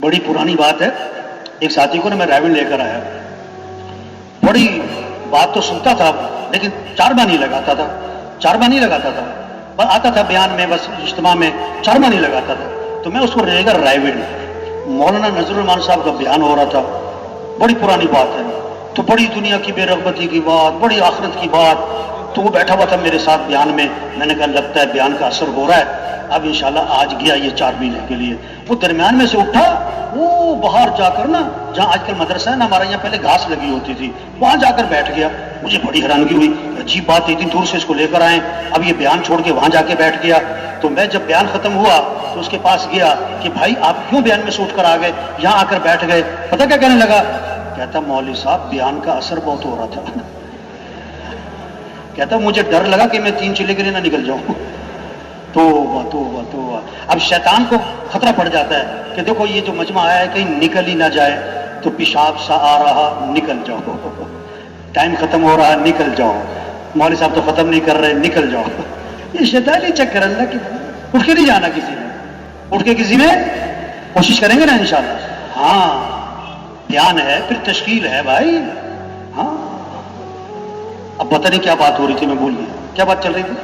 बड़ी पुरानी बात है। एक साथी को ना मैं रायविल लेकर आया, बड़ी बात तो सुनता था लेकिन चारबा नहीं लगाता था, पर आता था बयान में, बस इज्तिमा में चारबा नहीं लगाता था। तो मैं उसको लेकर रायविल, मौलाना नजरुल मान साहब का बयान हो रहा था, बड़ी पुरानी बात है, तो बड़ी दुनिया की बेरगबती की बात, बड़ी आखिरत की बात। तो वो बैठा हुआ था मेरे साथ बयान में, मैंने कहा लगता है बयान का असर हो रहा है, अब इंशाल्लाह आज गया ये 4 महीने के लिए। वो दरमियान में से उठा, वो बाहर जाकर ना, जहाँ आजकल मदरसा है ना हमारे यहाँ, पहले घास लगी होती थी, वहां जाकर बैठ गया। मुझे बड़ी हैरानगी हुई, अजीब बात, इतनी दूर से इसको लेकर आए, अब ये बयान छोड़ के वहां जाके बैठ गया। तो मैं जब बयान खत्म हुआ तो उसके पास गया कि भाई आप क्यों बयान में से उठकर आ गए, यहाँ आकर बैठ गए? पता क्या कहने लगा? कहता मौलवी साहब बयान का असर बहुत हो रहा था। कहता मुझे डर लगा कि मैं 3 चिल्ले के लिए ना निकल जाऊं। तो अब शैतान को खतरा पड़ जाता है कि देखो ये जो मजमा आया है कहीं निकल ही ना जाए, तो पेशाब सा आ रहा, निकल जाओ, टाइम खत्म हो रहा, निकल जाओ, मौलवी साहब तो खत्म नहीं कर रहे, निकल जाओ। ये शैतानी चक्कर, अल्लाह की उठ के नहीं जाना किसी ने, उठ के किसी ने कोशिश करेंगे ना इंशाल्लाह। हाँ ध्यान है, फिर तश्कील है भाई। हाँ अब पता नहीं क्या बात हो रही थी, मैं भूल गया क्या बात चल रही थी।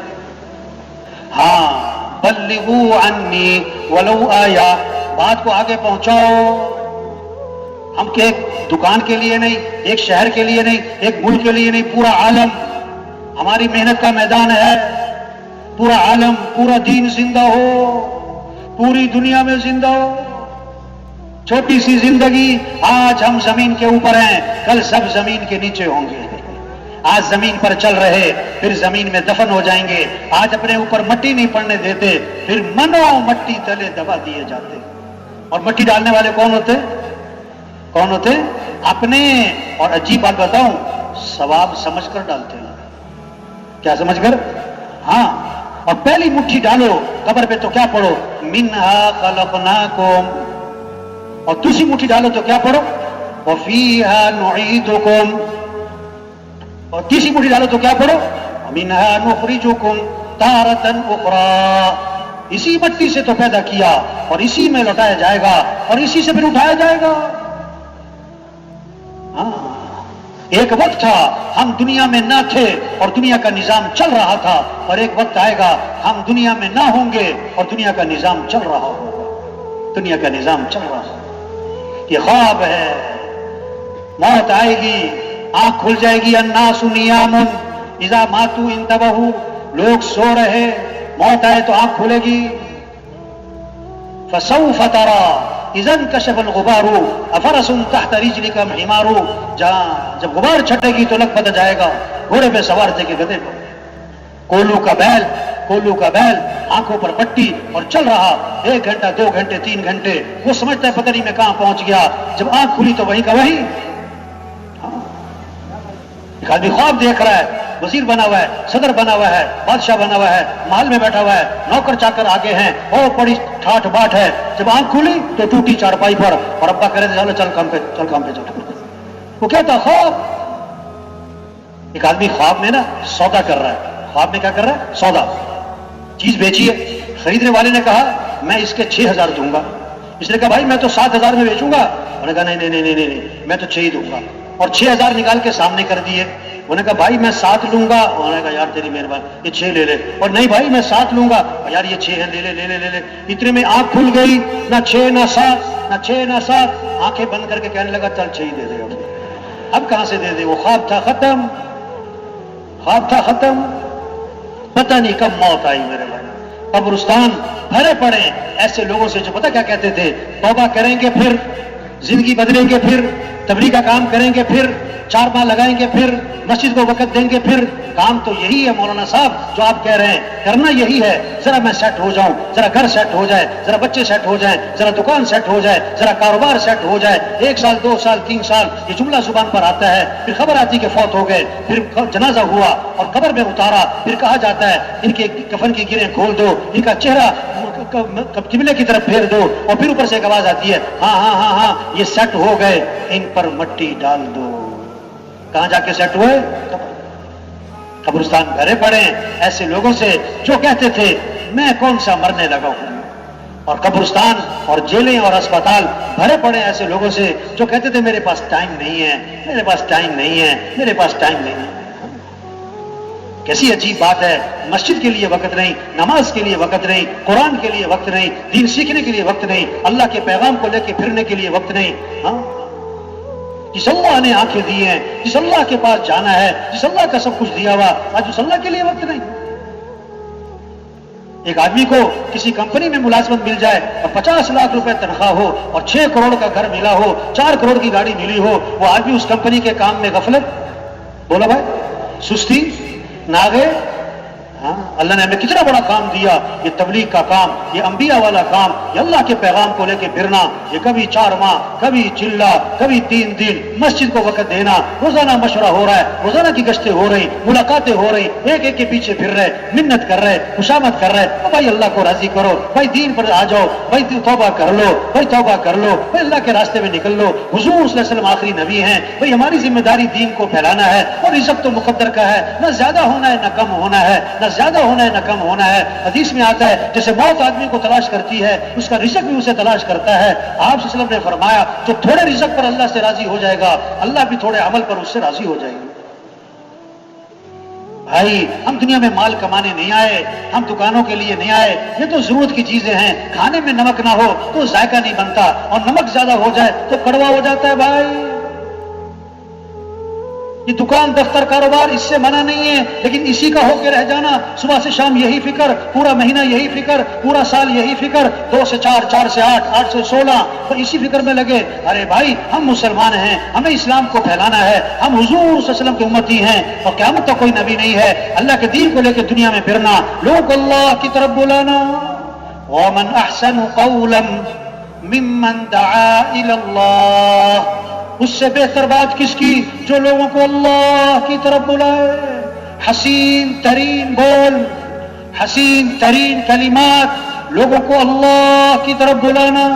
हाँ बल्लिगू अन्नी वलौ आया, बात को आगे पहुंचाओ। हम के एक दुकान के लिए नहीं, एक शहर के लिए नहीं, एक मुल्क के लिए नहीं, पूरा आलम हमारी मेहनत का मैदान है। पूरा आलम, पूरा दीन जिंदा हो, पूरी दुनिया में जिंदा हो। छोटी सी जिंदगी, आज हम जमीन के ऊपर हैं, कल सब जमीन के नीचे होंगे। आज जमीन पर चल रहे, फिर जमीन में दफन हो जाएंगे। आज अपने ऊपर मट्टी नहीं पड़ने देते, फिर मनो मट्टी तले दबा दिए जाते। और मट्टी डालने वाले कौन होते? कौन होते? अपने। और अजीब बात बताऊं, सवाब समझकर डालते हैं। क्या समझकर? हाँ। और पहली मुट्ठी डालो कब्र पे तो क्या पढ़ो? मिन्हा खलकनाकुम। और दूसरी मुट्ठी डालो तो क्या पढ़ो? वफीहा नुईदुकुम। और तीसरी मुट्ठी डालो तो क्या पढ़ो? मिन्हा नुखरिजुकुम तारतन उखरा। इसी मट्टी से तो पैदा किया और इसी में लौटाया जाएगा और इसी से फिर उठाया जाएगा। हाँ एक वक्त था हम दुनिया में ना थे और दुनिया का निजाम चल रहा था, और एक वक्त आएगा हम दुनिया में ना होंगे और दुनिया का निजाम चल रहा होगा। दुनिया का निजाम चल रहा है, ये ख्वाब है। मौत आएगी, आंख खुल जाएगी। अन्नासु नियामुन इज़ा मातू इंतबहू। लोग सो रहे, मौत आए तो आंख खुलेगी। फसौफ तरा इज़न कशफल गुबारू अफरसुन तहत रिजलिका हिमारू। जहां जब गुबार छटेगी तो लग पता जाएगा घोड़े पे सवार थे कि गधे पर। कोल्लू का बैल, आंखों पर पट्टी और चल रहा 1 घंटा 2 घंटे 3 घंटे। वो समझता है पता नहीं मैं कहां पहुंच गया, जब आंख खुली तो वहीं का वहीं। एक आदमी ख्वाब देख रहा है, वजीर बना हुआ है, सदर बना हुआ है, बादशाह बना हुआ है, महल में बैठा हुआ है, नौकर चाकर आगे हैं, और बड़ी ठाठ बाट है। जब आंख खुली तो टूटी चारपाई पर, और अब्बा कह रहे थे चलो चल काम पे चल। वो क्या था? ख्वाब। एक आदमी ख्वाब में ना सौदा कर रहा है। ख्वाब में क्या कर रहा है? सौदा। चीज बेची है, खरीदने वाले ने कहा मैं इसके 6,000 दूंगा। इसने कहा भाई मैं तो 7,000 में बेचूंगा। उन्होंने कहा नहीं मैं तो 6 ही दूंगा। और 6,000 निकाल के सामने कर दिए। उन्होंने कहा भाई मैं 7 लूंगा। उन्होंने कहा यार तेरी मेहरबानी, ये 6 ले ले। और नहीं भाई मैं 7 लूंगा। यार ये 6 है, ले ले। इतने में आंख खुल गई, ना 6 ना 7। आंखें बंद करके कहने लगा चल 6 ही दे दे। अब कहां से दे दे? वो ख्वाब था खत्म। पता नहीं कब मौत आई मेरे भाई। कब्रिस्तान भरे पड़े ऐसे लोगों से जो पता क्या कहते थे? तौबा करेंगे, फिर जिंदगी बदलेंगे, फिर तबलीग का काम करेंगे, फिर 4 माह लगाएंगे, फिर मस्जिद को वक़्त देंगे। फिर काम तो यही है मौलाना साहब जो आप कह रहे हैं, करना यही है। जरा मैं सेट हो जाऊं, जरा घर सेट हो जाए, जरा बच्चे सेट हो जाए, जरा दुकान सेट हो जाए, जरा कारोबार सेट हो जाए। 1 साल 2 साल 3 साल ये जुमला जुबान पर आता है, फिर खबर आती कि फौत हो गए, फिर जनाजा हुआ और कब्र में उतारा, फिर कहा जाता है इनके कफन की गिरें खोल दो, इनका चेहरा किबले की तरफ फेर दो, और फिर ऊपर से एक आवाज आती है हाँ ये सेट हो गए, इन पर मट्टी डाल दो। कहां जाके सेट हुए? कब्रिस्तान भरे पड़े ऐसे लोगों से जो कहते थे मैं कौन सा मरने लगा हूं, اور قبرستان اور جیلیں اور اسپتال بھرے پڑے ایسے لوگوں سے جو کہتے تھے میرے پاس ٹائم نہیں ہے، میرے پاس ٹائم نہیں ہے، میرے پاس ٹائم نہیں ہے۔ کیسی عجیب بات ہے، مسجد کے لیے وقت نہیں، نماز کے لیے وقت نہیں، قرآن کے لیے وقت نہیں، دین سیکھنے کے لیے وقت نہیں، اللہ کے پیغام کو لے کے پھرنے کے لیے وقت نہیں۔ ہاں، جس اللہ نے آنکھیں دی ہیں، جس اللہ کے پاس جانا ہے، جس اللہ کا سب کچھ دیا ہوا، آج اس اللہ کے لیے وقت نہیں۔ ایک آدمی کو کسی کمپنی میں ملازمت مل جائے اور 50 لاکھ روپے تنخواہ ہو اور 6 کروڑ کا گھر ملا ہو، 4 کروڑ کی گاڑی ملی ہو، وہ آدمی اس کمپنی کے کام میں غفلت، بولا بھائی، سستی، ناغے۔ ہاں، اللہ نے ہمیں کتنا بڑا کام دیا، یہ تبلیغ کا کام، یہ انبیاء والا کام، یہ اللہ کے پیغام کو لے کے پھرنا، یہ کبھی 4 ماہ، کبھی چلہ، کبھی 3 دن مسجد کو وقت دینا، روزانہ مشورہ ہو رہا ہے، روزانہ کی گشتیں ہو رہی، ملاقاتیں ہو رہی، ایک ایک کے پیچھے پھر رہے، منت کر رہے، خوشامد کر رہے، بھائی اللہ کو راضی کرو، بھائی دین پر آ جاؤ، بھائی توبہ کر لو، بھائی توبہ کر لو، بھائی اللہ کے راستے میں نکل لو، حضور صلی اللہ علیہ وسلم آخری نبی ہیں، بھائی ہماری ذمہ داری دین کو پھیلانا ہے، اور رزق تو مقدر کا ہے، نہ زیادہ ہونا ہے نہ کم ہونا ہے، نہ زیادہ ہونا ہے نہ کم ہونا ہے۔ حدیث میں آتا ہے جیسے موت آدمی کو تلاش کرتی ہے، اس کا رزق بھی اسے تلاش کرتا ہے۔ آپ صلی اللہ علیہ وسلم نے فرمایا جو تھوڑے رزق پر اللہ سے راضی ہو جائے گا، اللہ بھی تھوڑے عمل پر اس سے راضی ہو جائے گا۔ بھائی، ہم دنیا میں مال کمانے نہیں آئے، ہم دکانوں کے لیے نہیں آئے، یہ تو ضرورت کی چیزیں ہیں۔ کھانے میں نمک نہ ہو تو ذائقہ نہیں بنتا، اور نمک زیادہ ہو جائے تو کڑوا ہو جاتا ہے۔ بھائی، یہ دکان دفتر کاروبار اس سے منع نہیں ہے، لیکن اسی کا ہو کے رہ جانا، صبح سے شام یہی فکر، پورا مہینہ یہی فکر، پورا سال یہی فکر، 2 سے 4، 4 سے 8، 8 سے 16، تو اسی فکر میں لگے۔ ارے بھائی، ہم مسلمان ہیں، ہمیں اسلام کو پھیلانا ہے، ہم حضور صلی اللہ علیہ وسلم کے امتی ہیں، اور قیامت تک کوئی نبی نہیں ہے۔ اللہ کے دین کو لے کے دنیا میں پھرنا، لوگوں کو اللہ کی طرف بلانا۔ وَمَنْ أَحْسَنُ قَوْلًا مِّمَّنْ دَعَا إِلَى اللَّهِ، اس سے بہتر بات کس کی جو لوگوں کو اللہ کی طرف بلائے۔ حسین ترین بول، حسین ترین کلمات، لوگوں کو اللہ کی طرف بلانا۔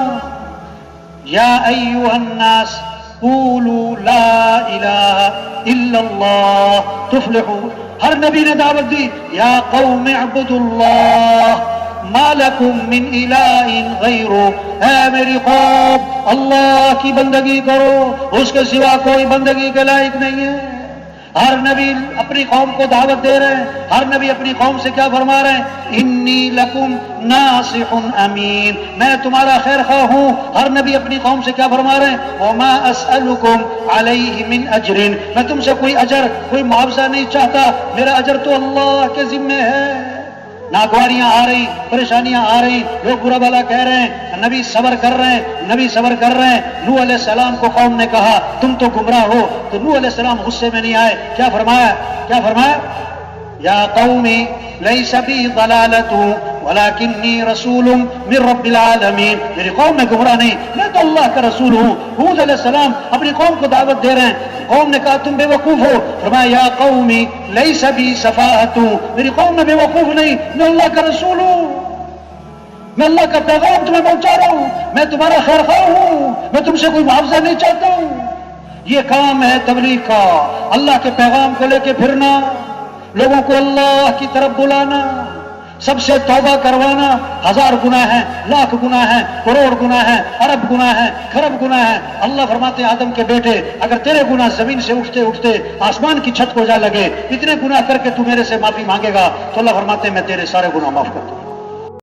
یا ایھا الناس قولوا لا الہ الا اللہ تفلحوا، ہر نبی نے دعوت دی، یا قوم اعبدوا اللہ ما لکم من الہ غیرہ، اے میری قوم اللہ کی بندگی کرو، اس کے سوا کوئی بندگی کے لائق نہیں ہے۔ ہر نبی اپنی قوم کو دعوت دے رہے ہیں، ہر نبی اپنی قوم سے کیا فرما رہے ہیں؟ انی لکم ناصح امین، میں تمہارا خیر خواہ ہوں۔ ہر نبی اپنی قوم سے کیا فرما رہے ہیں؟ وما اسألکم علیہ من اجر، میں تم سے کوئی اجر، کوئی معاوضہ نہیں چاہتا، میرا اجر تو اللہ کے ذمے ہے۔ ناگواریاں آ رہی، پریشانیاں آ رہی، لوگ برا بھلا کہہ رہے ہیں، نبی صبر کر رہے ہیں، نبی صبر کر رہے ہیں۔ نوح علیہ السلام کو قوم نے کہا تم تو گمراہ ہو، تو نوح علیہ السلام غصے میں نہیں آئے، کیا فرمایا؟ کیا فرمایا؟ یا قومی لیس بی ضلالۃ ولکنی رسول من رب العالمین، میری قوم میں گمراہ نہیں، میں تو اللہ کا رسول ہوں۔ ہود علیہ السلام اپنی قوم کو دعوت دے رہے ہیں، قوم نے کہا تم بے وقوف ہو، فرمایا یا قومی لیس بی سفاہۃ، میری قوم میں بے وقوف نہیں، میں اللہ کا رسول ہوں، میں اللہ کا پیغام تمہیں پہنچا رہا ہوں، میں تمہارا خیر خواہ ہوں، میں تم سے کوئی معاوضہ نہیں چاہتا ہوں۔ یہ کام ہے تبلیغ کا، اللہ کے پیغام کو لے کے پھرنا، لوگوں کو اللہ کی طرف بلانا، سب سے توبہ کروانا۔ 1000 گناہ ہیں، لاکھ گناہ ہیں، کروڑ گناہ ہیں، ارب گناہ ہیں، خرب گناہ ہیں۔ اللہ فرماتے ہیں آدم کے بیٹے، اگر تیرے گناہ زمین سے اٹھتے اٹھتے آسمان کی چھت کو جا لگے، اتنے گناہ کر کے تو میرے سے معافی مانگے گا تو اللہ فرماتے ہیں میں تیرے سارے گناہ معاف کر دوں۔